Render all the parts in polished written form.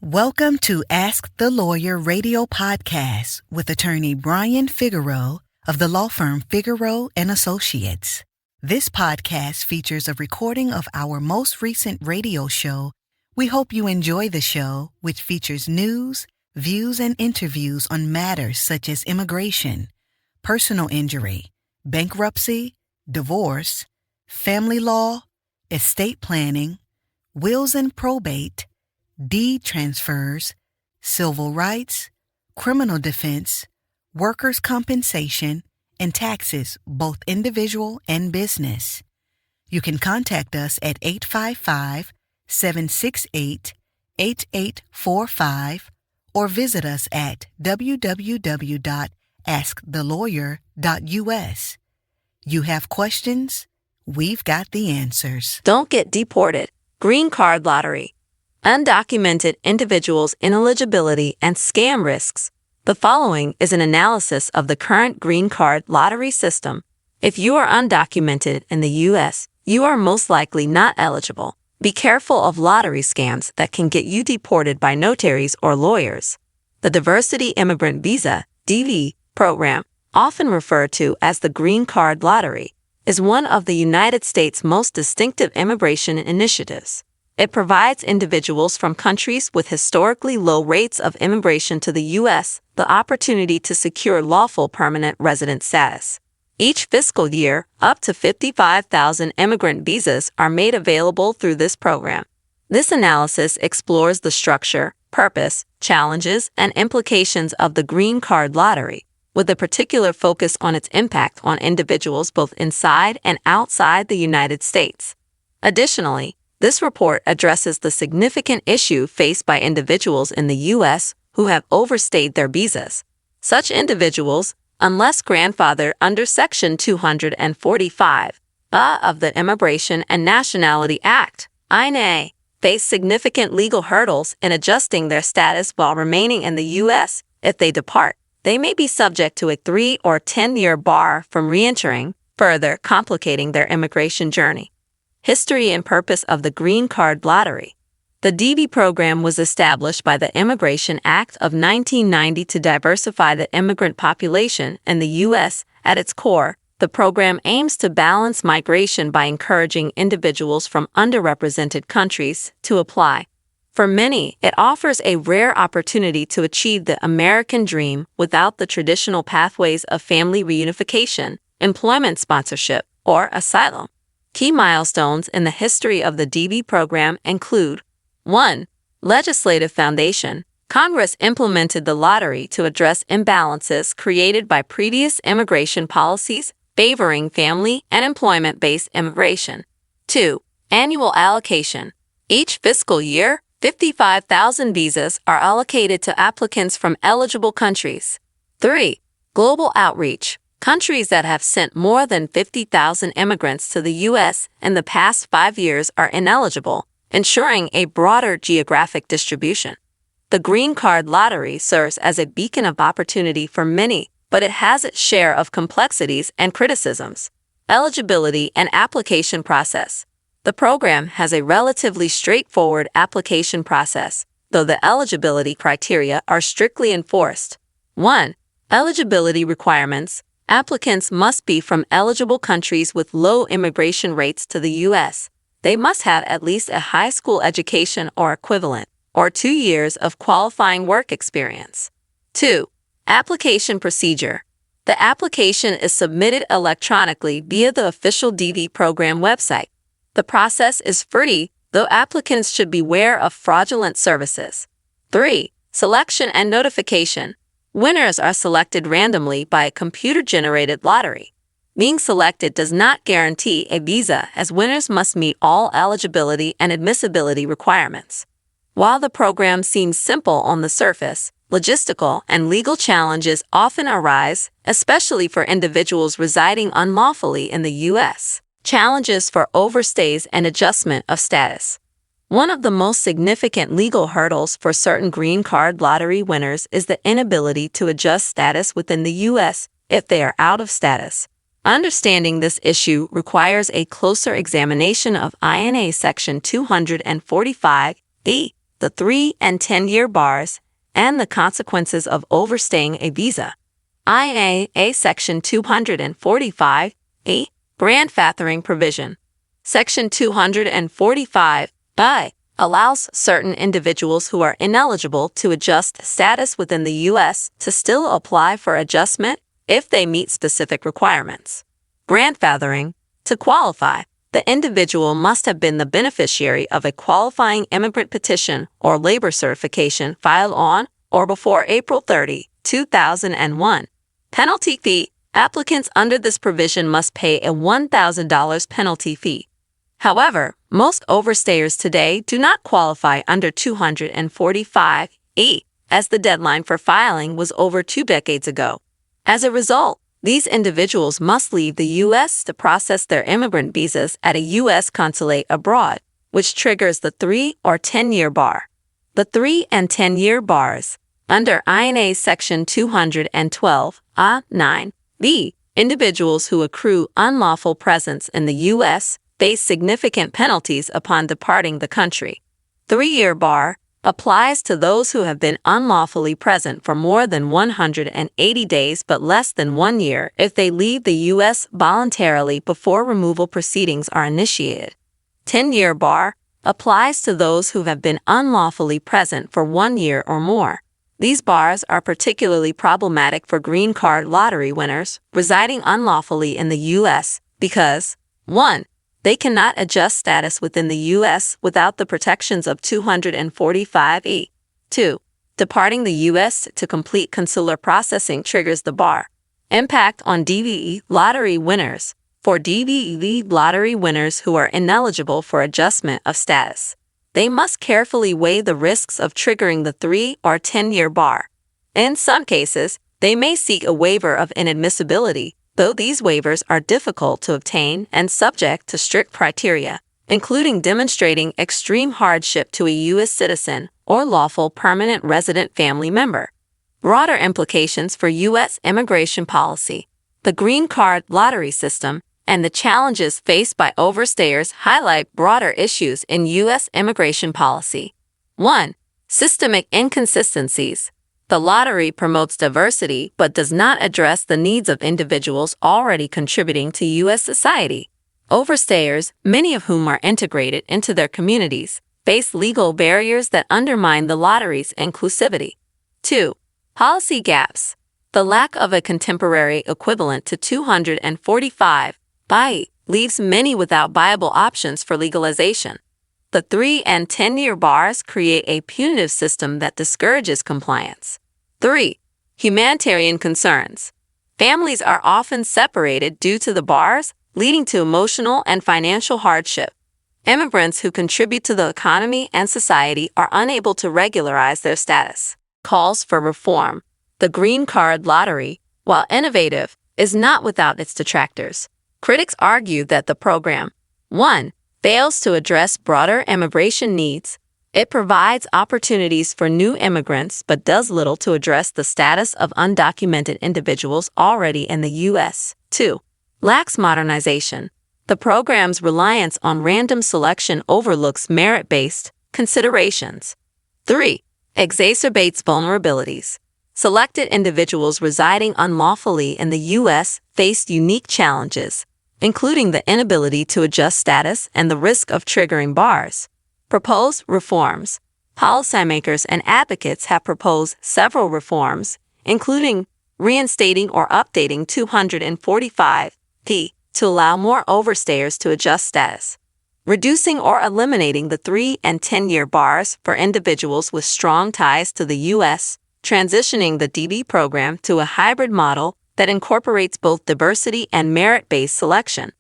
Welcome to Ask the Lawyer radio podcast with attorney Brian Figueroa of the law firm Figueroa and Associates. This podcast features a recording of our most recent radio show. We hope you enjoy the show, which features news, views, and interviews on matters such as immigration, personal injury, bankruptcy, divorce, family law, estate planning, wills and probate, deed transfers, civil rights, criminal defense, workers' compensation, and taxes, both individual and business. You can contact us at 855-768-8845 or visit us at www.askthelawyer.us. You have questions? We've got the answers. Don't get deported. Green card lottery. Undocumented individuals' ineligibility and scam risks. The following is an analysis of the current green card lottery system. If you are undocumented in the U.S., you are most likely not eligible. Be careful of lottery scams that can get you deported by notaries or lawyers. The Diversity Immigrant Visa (DV) program, often referred to as the Green Card Lottery, is one of the United States' most distinctive immigration initiatives. It provides individuals from countries with historically low rates of immigration to the U.S. the opportunity to secure lawful permanent resident status. Each fiscal year, up to 55,000 immigrant visas are made available through this program. This analysis explores the structure, purpose, challenges, and implications of the Green Card Lottery, with a particular focus on its impact on individuals both inside and outside the United States. Additionally, this report addresses the significant issue faced by individuals in the U.S. who have overstayed their visas. Such individuals, unless grandfathered under Section 245 of the Immigration and Nationality Act, INA, face significant legal hurdles in adjusting their status while remaining in the U.S. If they depart, they may be subject to a 3 or 10-year bar from reentering, further complicating their immigration journey. History and purpose of the Green Card Lottery. The DV program was established by the Immigration Act of 1990 to diversify the immigrant population in the U.S. At its core, the program aims to balance migration by encouraging individuals from underrepresented countries to apply. For many, it offers a rare opportunity to achieve the American dream without the traditional pathways of family reunification, employment sponsorship, or asylum. Key milestones in the history of the DV program include 1. Legislative foundation. Congress implemented the lottery to address imbalances created by previous immigration policies favoring family and employment-based immigration. 2. Annual allocation. Each fiscal year, 55,000 visas are allocated to applicants from eligible countries. 3. Global outreach. Countries that have sent more than 50,000 immigrants to the U.S. in the past 5 years are ineligible, ensuring a broader geographic distribution. The Green Card Lottery serves as a beacon of opportunity for many, but it has its share of complexities and criticisms. Eligibility and application process. The program has a relatively straightforward application process, though the eligibility criteria are strictly enforced. 1. Eligibility requirements. Applicants must be from eligible countries with low immigration rates to the U.S. They must have at least a high school education or equivalent, or 2 years of qualifying work experience. 2. Application procedure. The application is submitted electronically via the official DV program website. The process is free, though applicants should beware of fraudulent services. 3. Selection and notification. Winners are selected randomly by a computer-generated lottery. Being selected does not guarantee a visa, as winners must meet all eligibility and admissibility requirements. While the program seems simple on the surface, logistical and legal challenges often arise, especially for individuals residing unlawfully in the U.S. Challenges for overstays and adjustment of status. One of the most significant legal hurdles for certain green card lottery winners is the inability to adjust status within the U.S. if they are out of status. Understanding this issue requires a closer examination of INA Section 245 (e) the 3 and 10-year bars, and the consequences of overstaying a visa. INA Section 245(a) Grandfathering Provision. Section 245(b) allows certain individuals who are ineligible to adjust status within the U.S. to still apply for adjustment if they meet specific requirements. Grandfathering. To qualify, the individual must have been the beneficiary of a qualifying immigrant petition or labor certification filed on or before April 30, 2001. Penalty fee. Applicants under this provision must pay a $1,000 penalty fee. However, most overstayers today do not qualify under 245(e), as the deadline for filing was over 2 decades ago. As a result, these individuals must leave the U.S. to process their immigrant visas at a U.S. consulate abroad, which triggers the 3 or 10-year bar. The 3 and 10-year bars. Under INA Section 212(9)(b), individuals who accrue unlawful presence in the U.S. face significant penalties upon departing the country. 3-year bar applies to those who have been unlawfully present for more than 180 days but less than 1 year if they leave the U.S. voluntarily before removal proceedings are initiated. 10-year bar applies to those who have been unlawfully present for 1 year or more. These bars are particularly problematic for green card lottery winners residing unlawfully in the U.S. because 1. They cannot adjust status within the U.S. without the protections of 245(e). 2. Departing the U.S. to complete consular processing triggers the bar. Impact on DVE lottery winners. For DVE lottery winners who are ineligible for adjustment of status, they must carefully weigh the risks of triggering the 3 or 10-year bar. In some cases, they may seek a waiver of inadmissibility, though these waivers are difficult to obtain and subject to strict criteria, including demonstrating extreme hardship to a U.S. citizen or lawful permanent resident family member. Broader implications for U.S. immigration policy. The green card lottery system and the challenges faced by overstayers highlight broader issues in U.S. immigration policy. 1. Systemic inconsistencies. The lottery promotes diversity but does not address the needs of individuals already contributing to U.S. society. Overstayers, many of whom are integrated into their communities, face legal barriers that undermine the lottery's inclusivity. 2. Policy gaps. The lack of a contemporary equivalent to 245(b) leaves many without viable options for legalization. The 3 and 10-year bars create a punitive system that discourages compliance. 3. Humanitarian concerns. Families are often separated due to the bars, leading to emotional and financial hardship. Immigrants who contribute to the economy and society are unable to regularize their status. Calls for reform. The green card lottery, while innovative, is not without its detractors. Critics argue that the program 1. Fails to address broader immigration needs. It provides opportunities for new immigrants but does little to address the status of undocumented individuals already in the U.S. 2. Lacks modernization. The program's reliance on random selection overlooks merit-based considerations. 3. Exacerbates vulnerabilities. Selected individuals residing unlawfully in the U.S. face unique challenges, including the inability to adjust status and the risk of triggering bars. Proposed reforms. Policymakers and advocates have proposed several reforms, including reinstating or updating 245(p) to allow more overstayers to adjust status, reducing or eliminating the 3 and 10-year bars for individuals with strong ties to the U.S., transitioning the DV program to a hybrid model that incorporates both diversity and merit-based selection.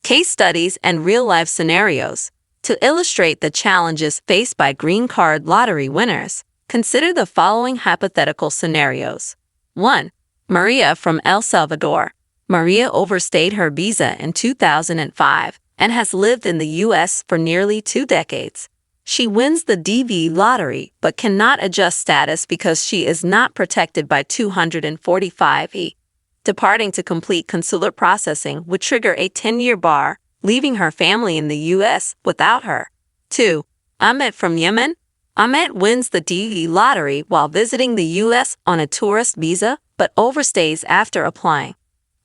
Case studies and real-life scenarios. To illustrate the challenges faced by green card lottery winners, consider the following hypothetical scenarios. 1. Maria from El Salvador. Maria overstayed her visa in 2005 and has lived in the U.S. for nearly 2 decades. She wins the DV lottery but cannot adjust status because she is not protected by 245(e). Departing to complete consular processing would trigger a 10-year bar, leaving her family in the U.S. without her. 2. Ahmed from Yemen. Ahmed wins the DV lottery while visiting the U.S. on a tourist visa but overstays after applying.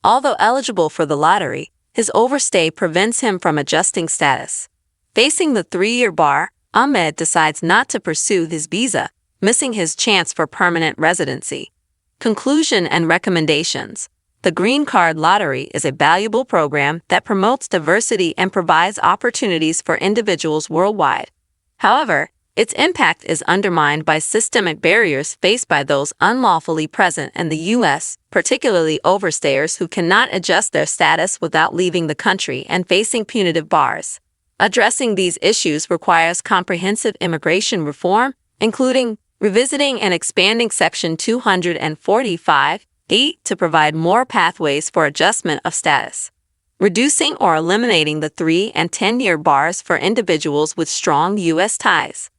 Although eligible for the lottery, his overstay prevents him from adjusting status. Facing the 3-year bar, Ahmed decides not to pursue his visa, missing his chance for permanent residency. Conclusion and recommendations. The Green Card Lottery is a valuable program that promotes diversity and provides opportunities for individuals worldwide. However, its impact is undermined by systemic barriers faced by those unlawfully present in the U.S., particularly overstayers who cannot adjust their status without leaving the country and facing punitive bars. Addressing these issues requires comprehensive immigration reform, including revisiting and expanding Section 245(8) to provide more pathways for adjustment of status. Reducing or eliminating the 3- and 10-year bars for individuals with strong U.S. ties.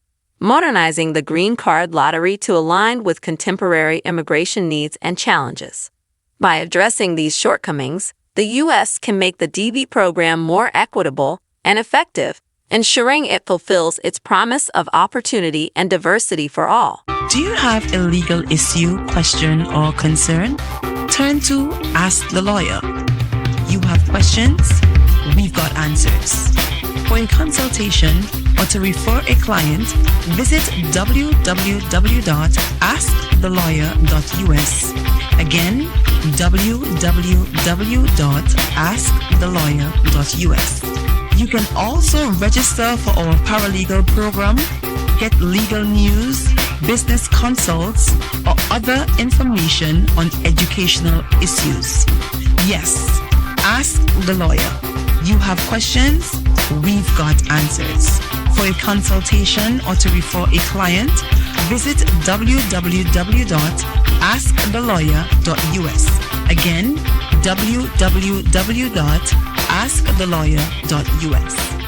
Modernizing the Green Card Lottery to align with contemporary immigration needs and challenges. By addressing these shortcomings, the U.S. can make the DV program more equitable and effective, ensuring it fulfills its promise of opportunity and diversity for all. Do you have a legal issue, question, or concern? Turn to Ask the Lawyer. You have questions? We've got answers. For a consultation or to refer a client, visit www.askthelawyer.us. Again, www.askthelawyer.us. You can also register for our paralegal program, get legal news, business consults, or other information on educational issues. Yes, ask the lawyer. You have questions? We've got answers. For a consultation or to refer a client, visit www.askthelawyer.us. Again, www.askthelawyer.us.